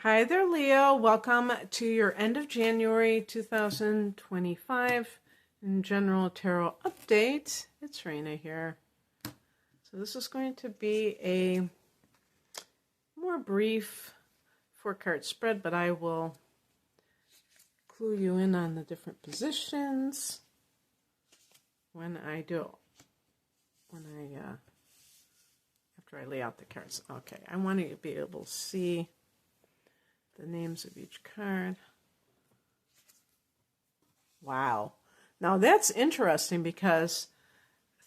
Hi there, Leo. Welcome to your end of January 2025 in General Tarot Update. It's Raina here. So this is going to be a more brief four-card spread, but I will clue you in on the different positions when I do. After I lay out the cards. Okay, I want you to be able to see the names of each card. Wow. Now that's interesting because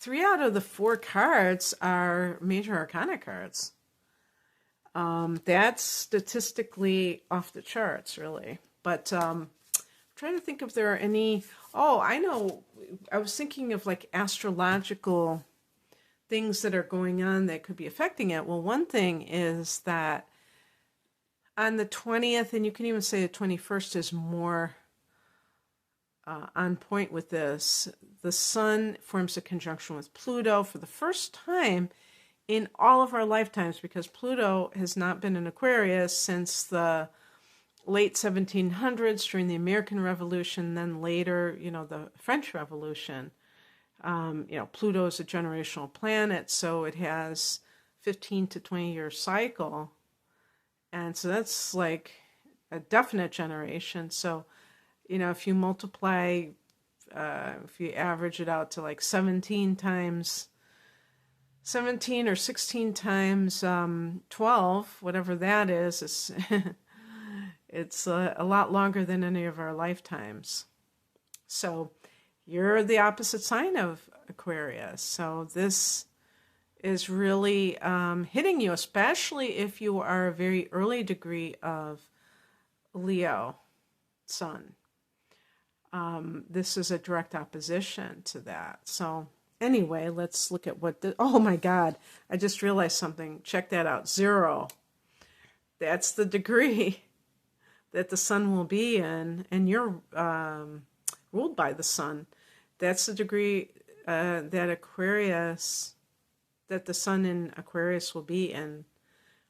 3 out of the 4 cards are major arcana cards. That's statistically off the charts, really. But I'm trying to think if there are any... Oh, I know. I was thinking of like astrological things that are going on that could be affecting it. Well, one thing is that on the 20th, and you can even say the 21st is more on point with this, the Sun forms a conjunction with Pluto for the first time in all of our lifetimes, because Pluto has not been in Aquarius since the late 1700s during the American Revolution, then later, the French Revolution. Pluto is a generational planet, so it has 15 to 20-year cycle. And so that's like a definite generation. So, if you multiply, if you average it out to like 17 or 16 times 12, whatever that is it's a lot longer than any of our lifetimes. So you're the opposite sign of Aquarius. So this is really hitting you, especially if you are a very early degree of Leo Sun. This is a direct opposition to that. So anyway, let's look at what oh my God, I just realized something. Check that out. 0. That's the degree that the Sun will be in, and you're ruled by the Sun. That's the degree that the Sun in Aquarius will be in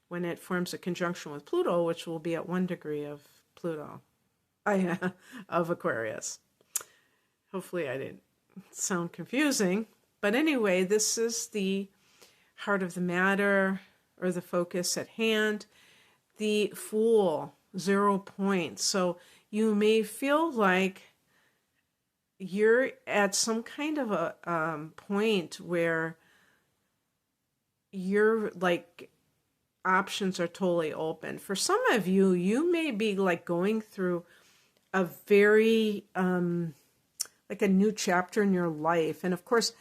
when it forms a conjunction with Pluto, which will be at 1 degree of Pluto, of Aquarius. Hopefully I didn't sound confusing. But anyway, this is the heart of the matter, or the focus at hand. The Fool, 0 points. So you may feel like you're at some kind of a point where your like options are totally open. For some of you, you may be like going through a very like a new chapter in your life. And of course,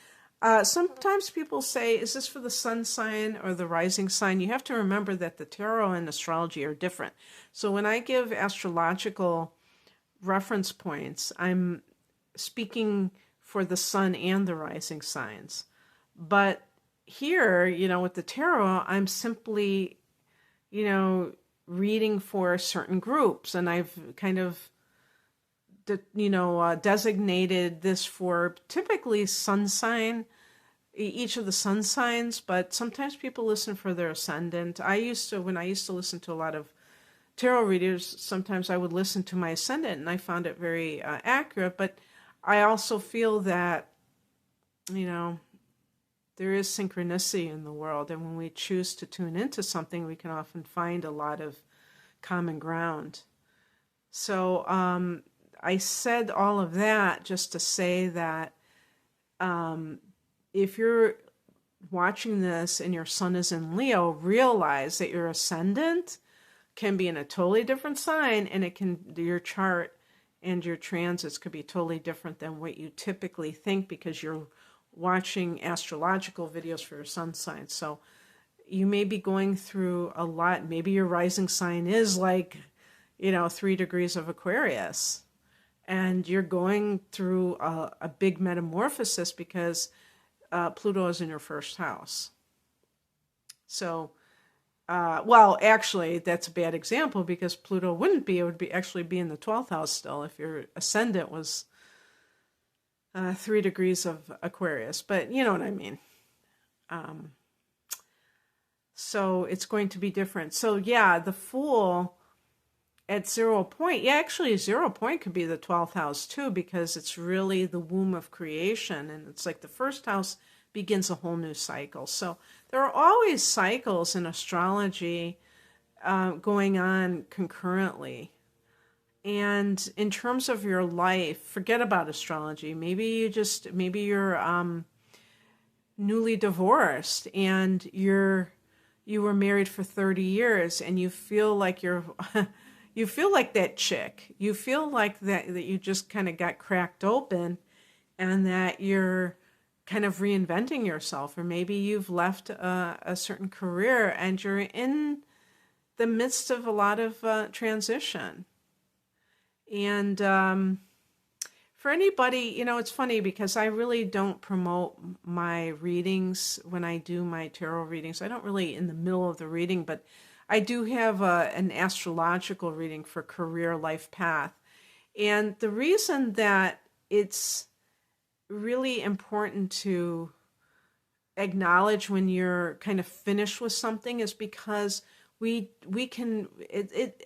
sometimes people say, is this for the sun sign or the rising sign? You have to remember that the tarot and astrology are different. So when I give astrological reference points, I'm speaking for the sun and the rising signs. But here, with the tarot, I'm simply, reading for certain groups. And I've kind of, designated this for typically sun sign, each of the sun signs, but sometimes people listen for their ascendant. When I used to listen to a lot of tarot readers, sometimes I would listen to my ascendant, and I found it very accurate. But I also feel that, there is synchronicity in the world, and when we choose to tune into something, we can often find a lot of common ground. So I said all of that just to say that if you're watching this and your sun is in Leo, realize that your ascendant can be in a totally different sign, and your chart and your transits could be totally different than what you typically think, because you're watching astrological videos for your sun sign. So you may be going through a lot. Maybe your rising sign is like, 3 degrees of Aquarius, and you're going through a big metamorphosis because Pluto is in your first house. So, well, actually, that's a bad example, because Pluto wouldn't be. It would actually be in the 12th house still if your ascendant was 3 degrees of Aquarius, but you know what I mean. So it's going to be different. So yeah, the Fool at 0 point, yeah, actually 0 point could be the 12th house too, because it's really the womb of creation. And it's like the first house begins a whole new cycle. So there are always cycles in astrology going on concurrently. And in terms of your life, forget about astrology. Maybe you're newly divorced and you were married for 30 years and you feel like you feel like that chick. You feel like that you just kind of got cracked open and that you're kind of reinventing yourself, or maybe you've left a certain career and you're in the midst of a lot of transition. And for anybody, it's funny because I really don't promote my readings when I do my tarot readings. I don't really in the middle of the reading, but I do have an astrological reading for career life path. And the reason that it's really important to acknowledge when you're kind of finished with something is because we can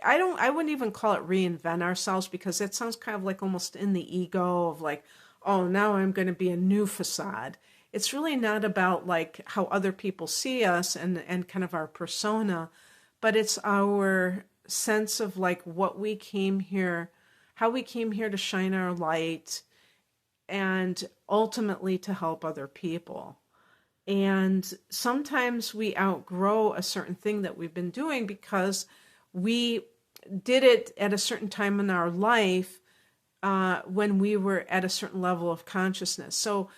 I wouldn't even call it reinvent ourselves, because that sounds kind of like almost in the ego of like, oh, now I'm going to be a new facade. It's really not about like how other people see us and kind of our persona, but it's our sense of like how we came here to shine our light and ultimately to help other people. And sometimes we outgrow a certain thing that we've been doing because we did it at a certain time in our life when we were at a certain level of consciousness. So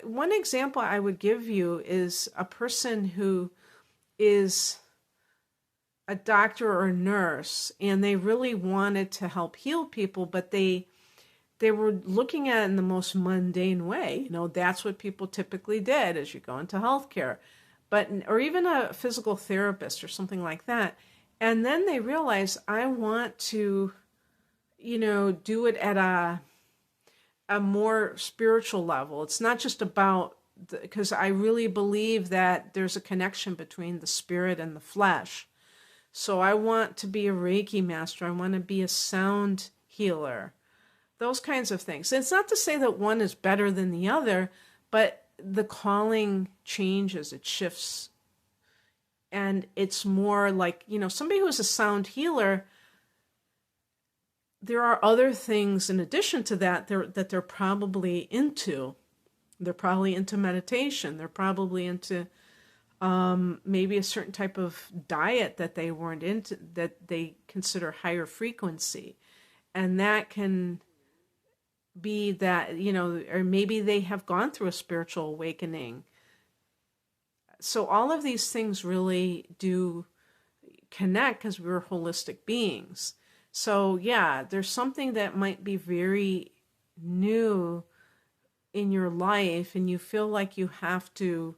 one example I would give you is a person who is a doctor or a nurse, and they really wanted to help heal people, but they were looking at it in the most mundane way. That's what people typically did as you go into healthcare, or even a physical therapist or something like that. And then they realized, I want to, do it at a more spiritual level. It's not just about, because I really believe that there's a connection between the spirit and the flesh. So I want to be a Reiki master. I want to be a sound healer. Those kinds of things. It's not to say that one is better than the other, but the calling changes, it shifts. And it's more like, somebody who is a sound healer, there are other things in addition to that they're probably into. They're probably into meditation. They're probably into maybe a certain type of diet that they weren't into, that they consider higher frequency. And that can be that, or maybe they have gone through a spiritual awakening. So all of these things really do connect because we're holistic beings. So yeah, there's something that might be very new in your life and you feel like you have to,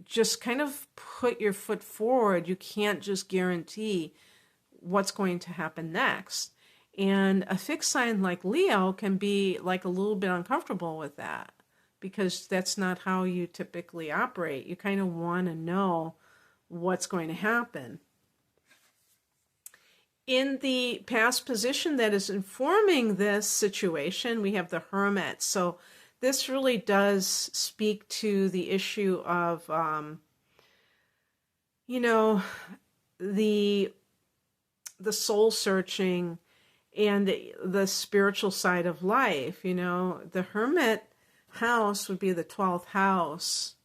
just kind of put your foot forward. You can't just guarantee what's going to happen next. And a fixed sign like Leo can be like a little bit uncomfortable with that because that's not how you typically operate. You kind of want to know what's going to happen. In the past position that is informing this situation, we have the Hermit. So this really does speak to the issue of, the soul searching and the spiritual side of life. The Hermit house would be the 12th house.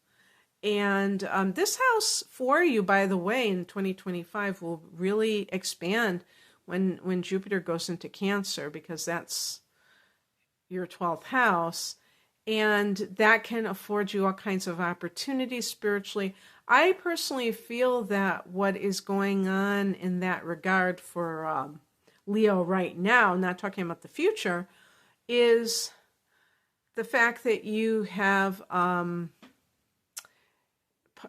And this house for you, by the way, in 2025 will really expand when Jupiter goes into Cancer, because that's your 12th house. And that can afford you all kinds of opportunities spiritually. I personally feel that what is going on in that regard for Leo right now, not talking about the future, is the fact that you have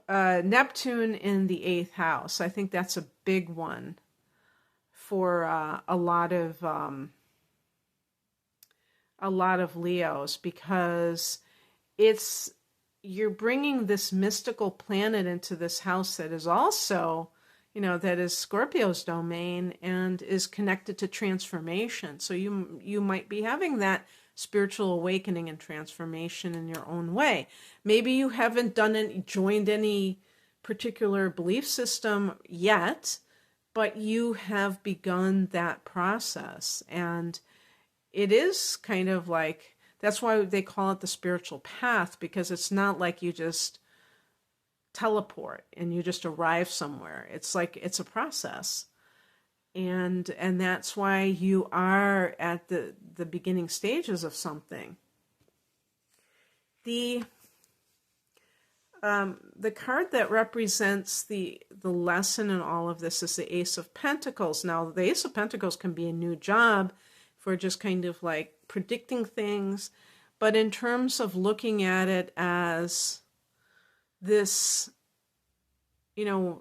Neptune in the 8th house. I think that's a big one for a lot of Leos, because it's, you're bringing this mystical planet into this house that is also, that is Scorpio's domain and is connected to transformation. So you might be having that spiritual awakening and transformation in your own way. Maybe you haven't joined any particular belief system yet, but you have begun that process. And it is kind of like, that's why they call it the spiritual path, because it's not like you just teleport and you just arrive somewhere. It's like, it's a process. And that's why you are at the beginning stages of something. The card that represents the lesson in all of this is the Ace of Pentacles. Now, the Ace of Pentacles can be a new job for just kind of like predicting things. But in terms of looking at it as this,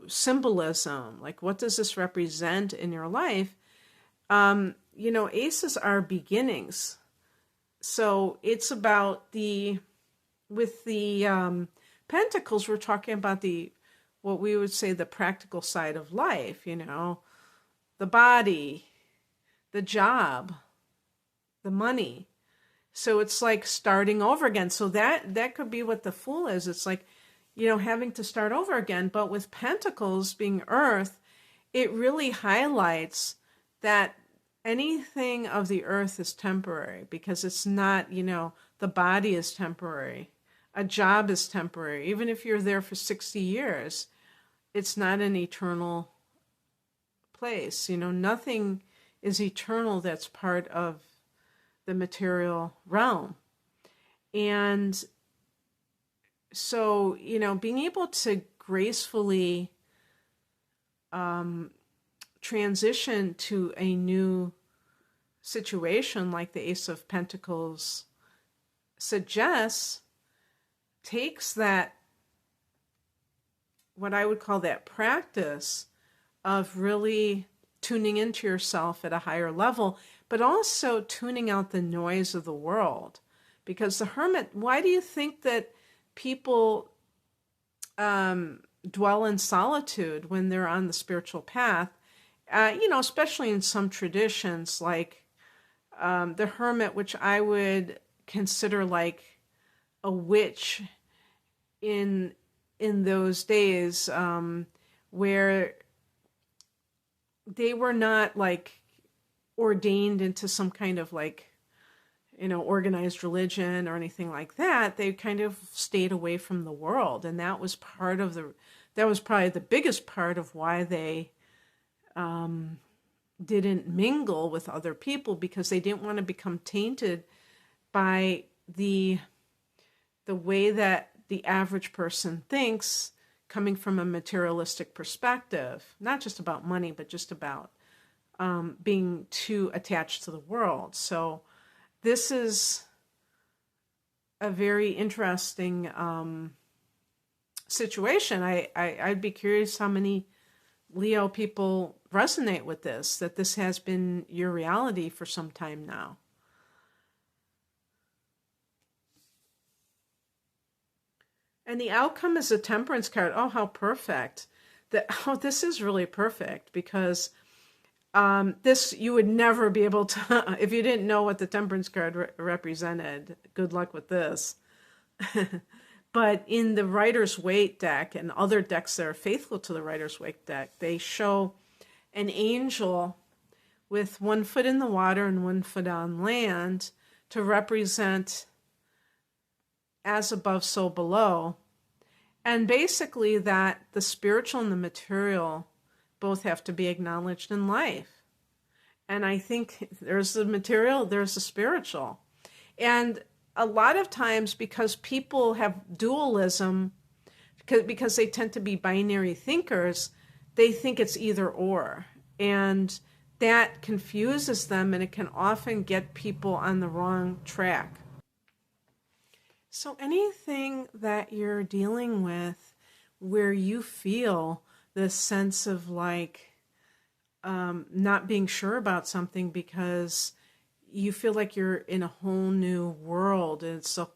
symbolism, like what does this represent in your life? Aces are beginnings. So it's about with the Pentacles, we're talking about what we would say the practical side of life, the body, the job, the money. So it's like starting over again. So that could be what the Fool is. It's like, having to start over again. But with Pentacles being Earth, it really highlights that anything of the earth is temporary, because it's not, the body is temporary. A job is temporary. Even if you're there for 60 years, it's not an eternal place. Nothing is eternal that's part of the material realm. And so, being able to gracefully transition to a new situation like the Ace of Pentacles suggests, takes that, what I would call that practice of really tuning into yourself at a higher level, but also tuning out the noise of the world. Because the Hermit, why do you think that people dwell in solitude when they're on the spiritual path? Especially in some traditions, like the Hermit, which I would consider like a witch in those days, where they were not like ordained into some kind of like, organized religion or anything like that. They kind of stayed away from the world. And that was that was probably the biggest part of why they didn't mingle with other people, because they didn't want to become tainted by the way that the average person thinks, coming from a materialistic perspective, not just about money, but just about being too attached to the world. So this is a very interesting situation. I'd be curious how many Leo people resonate with this, that this has been your reality for some time now. And the outcome is a Temperance card. Oh, how perfect. This is really perfect, because this, you would never be able to, if you didn't know what the Temperance card represented, good luck with this. But in the Rider's Waite deck and other decks that are faithful to the Rider's Waite deck, they show an angel with 1 foot in the water and 1 foot on land to represent as above, so below. And basically that the spiritual and the material both have to be acknowledged in life. And I think there's the material, there's the spiritual. And a lot of times, because people have dualism, because they tend to be binary thinkers, they think it's either or. And that confuses them, and it can often get people on the wrong track. So anything that you're dealing with where you feel this sense of like not being sure about something because you feel like you're in a whole new world, and so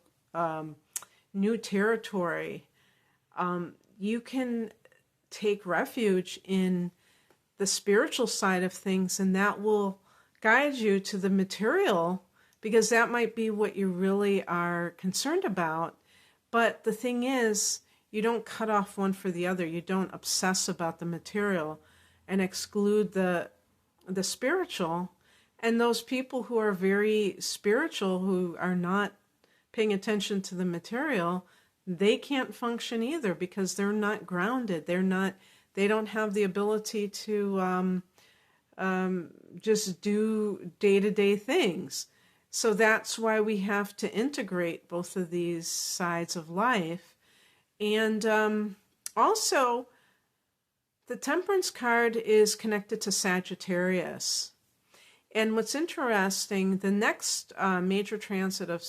new territory, you can take refuge in the spiritual side of things, and that will guide you to the material, because that might be what you really are concerned about. But the thing is, you don't cut off one for the other. You don't obsess about the material and exclude the spiritual. And those people who are very spiritual, who are not paying attention to the material, they can't function either, because they're not grounded. They don't have the ability to just do day-to-day things. So that's why we have to integrate both of these sides of life. And also, the Temperance card is connected to Sagittarius. And what's interesting, the next major transit of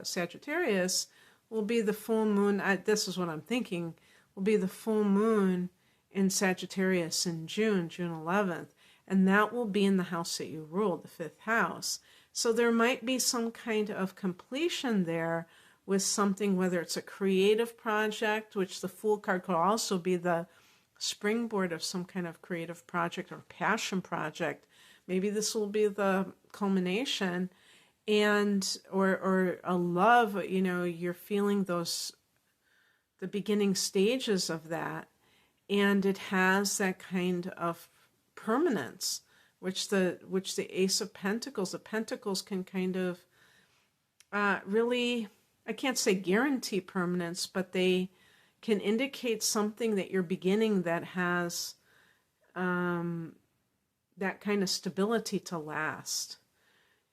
Sagittarius will be the full moon. This is what I'm thinking, will be the full moon in Sagittarius in June 11th. And that will be in the house that you rule, the 5th house. So there might be some kind of completion there with something, whether it's a creative project, which the Fool card could also be the springboard of some kind of creative project or passion project. Maybe this will be the culmination, and or a love, you're feeling the beginning stages of that, and it has that kind of permanence, which the Ace of Pentacles, the Pentacles can kind of really, I can't say guarantee permanence, but they can indicate something that you're beginning that has that kind of stability to last.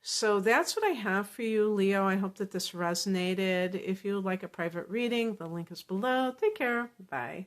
So that's what I have for you, Leo. I hope that this resonated. If you would like a private reading, the link is below. Take care. Bye.